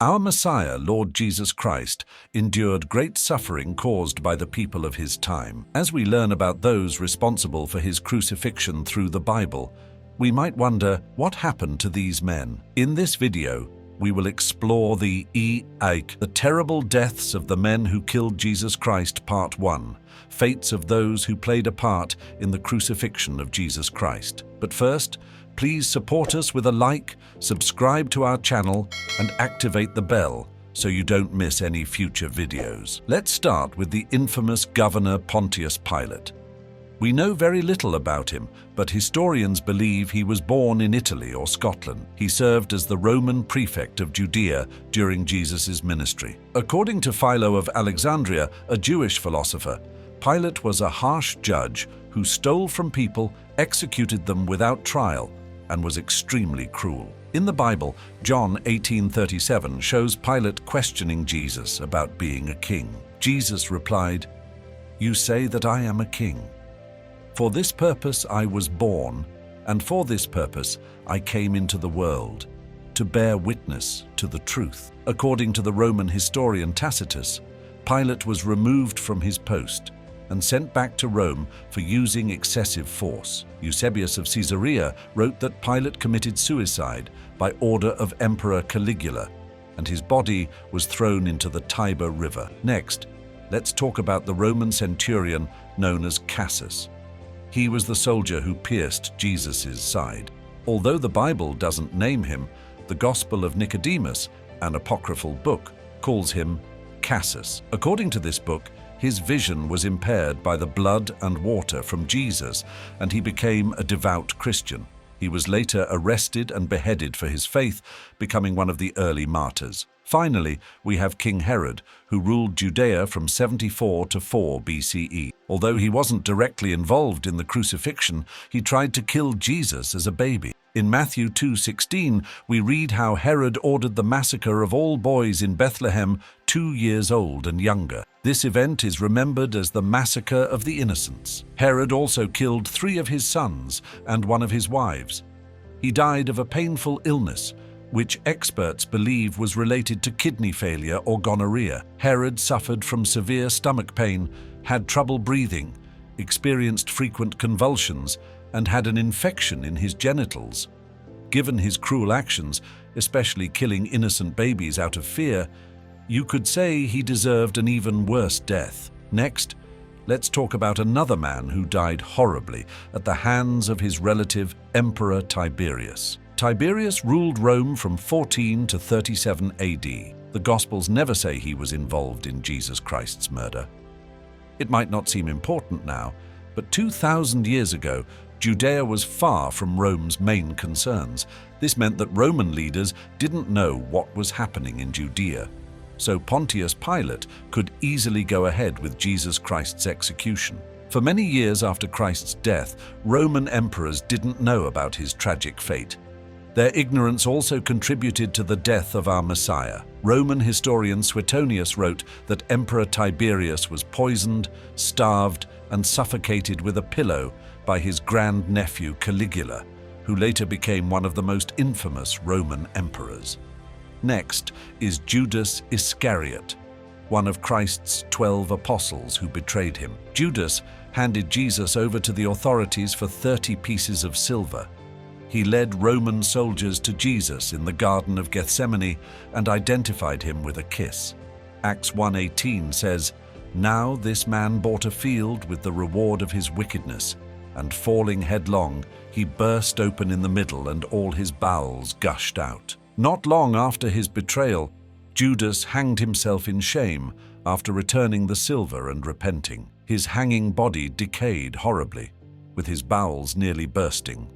Our Messiah, Lord Jesus Christ, endured great suffering caused by the people of his time. As we learn about those responsible for his crucifixion through the Bible, we might wonder what happened to these men. In this video, we will explore the terrible deaths of the men who killed Jesus Christ, Part 1, fates of those who played a part in the crucifixion of Jesus Christ. But first, please support us with a like, subscribe to our channel, and activate the bell so you don't miss any future videos. Let's start with the infamous Governor Pontius Pilate. We know very little about him, but historians believe he was born in Italy or Scotland. He served as the Roman prefect of Judea during Jesus' ministry. According to Philo of Alexandria, a Jewish philosopher, Pilate was a harsh judge who stole from people, executed them without trial, and was extremely cruel. In the Bible, John 18:37 shows Pilate questioning Jesus about being a king. Jesus replied, "You say that I am a king. For this purpose I was born, and for this purpose I came into the world, to bear witness to the truth." According to the Roman historian Tacitus, Pilate was removed from his post and sent back to Rome for using excessive force. Eusebius of Caesarea wrote that Pilate committed suicide by order of Emperor Caligula, and his body was thrown into the Tiber River. Next, let's talk about the Roman centurion known as Cassus. He was the soldier who pierced Jesus' side. Although the Bible doesn't name him, the Gospel of Nicodemus, an apocryphal book, calls him Cassus. According to this book, his vision was impaired by the blood and water from Jesus, and he became a devout Christian. He was later arrested and beheaded for his faith, becoming one of the early martyrs. Finally, we have King Herod, who ruled Judea from 74 to 4 BCE. Although he wasn't directly involved in the crucifixion, he tried to kill Jesus as a baby. In Matthew 2:16, we read how Herod ordered the massacre of all boys in Bethlehem 2 years old and younger. This event is remembered as the Massacre of the Innocents. Herod also killed 3 of his sons and 1 of his wives. He died of a painful illness, which experts believe was related to kidney failure or gonorrhea. Herod suffered from severe stomach pain, had trouble breathing, experienced frequent convulsions, and had an infection in his genitals. Given his cruel actions, especially killing innocent babies out of fear, you could say he deserved an even worse death. Next, let's talk about another man who died horribly at the hands of his relative, Emperor Tiberius. Tiberius ruled Rome from 14 to 37 AD. The Gospels never say he was involved in Jesus Christ's murder. It might not seem important now, but 2,000 years ago, Judea was far from Rome's main concerns. This meant that Roman leaders didn't know what was happening in Judea. So Pontius Pilate could easily go ahead with Jesus Christ's execution. For many years after Christ's death, Roman emperors didn't know about his tragic fate. Their ignorance also contributed to the death of our Messiah. Roman historian Suetonius wrote that Emperor Tiberius was poisoned, starved, and suffocated with a pillow by his grandnephew Caligula, who later became one of the most infamous Roman emperors. Next is Judas Iscariot, one of Christ's 12 apostles who betrayed him. Judas handed Jesus over to the authorities for 30 pieces of silver. He led Roman soldiers to Jesus in the Garden of Gethsemane and identified him with a kiss. Acts 1:18 says, "Now this man bought a field with the reward of his wickedness, and falling headlong, he burst open in the middle and all his bowels gushed out." Not long after his betrayal, Judas hanged himself in shame after returning the silver and repenting. His hanging body decayed horribly, with his bowels nearly bursting.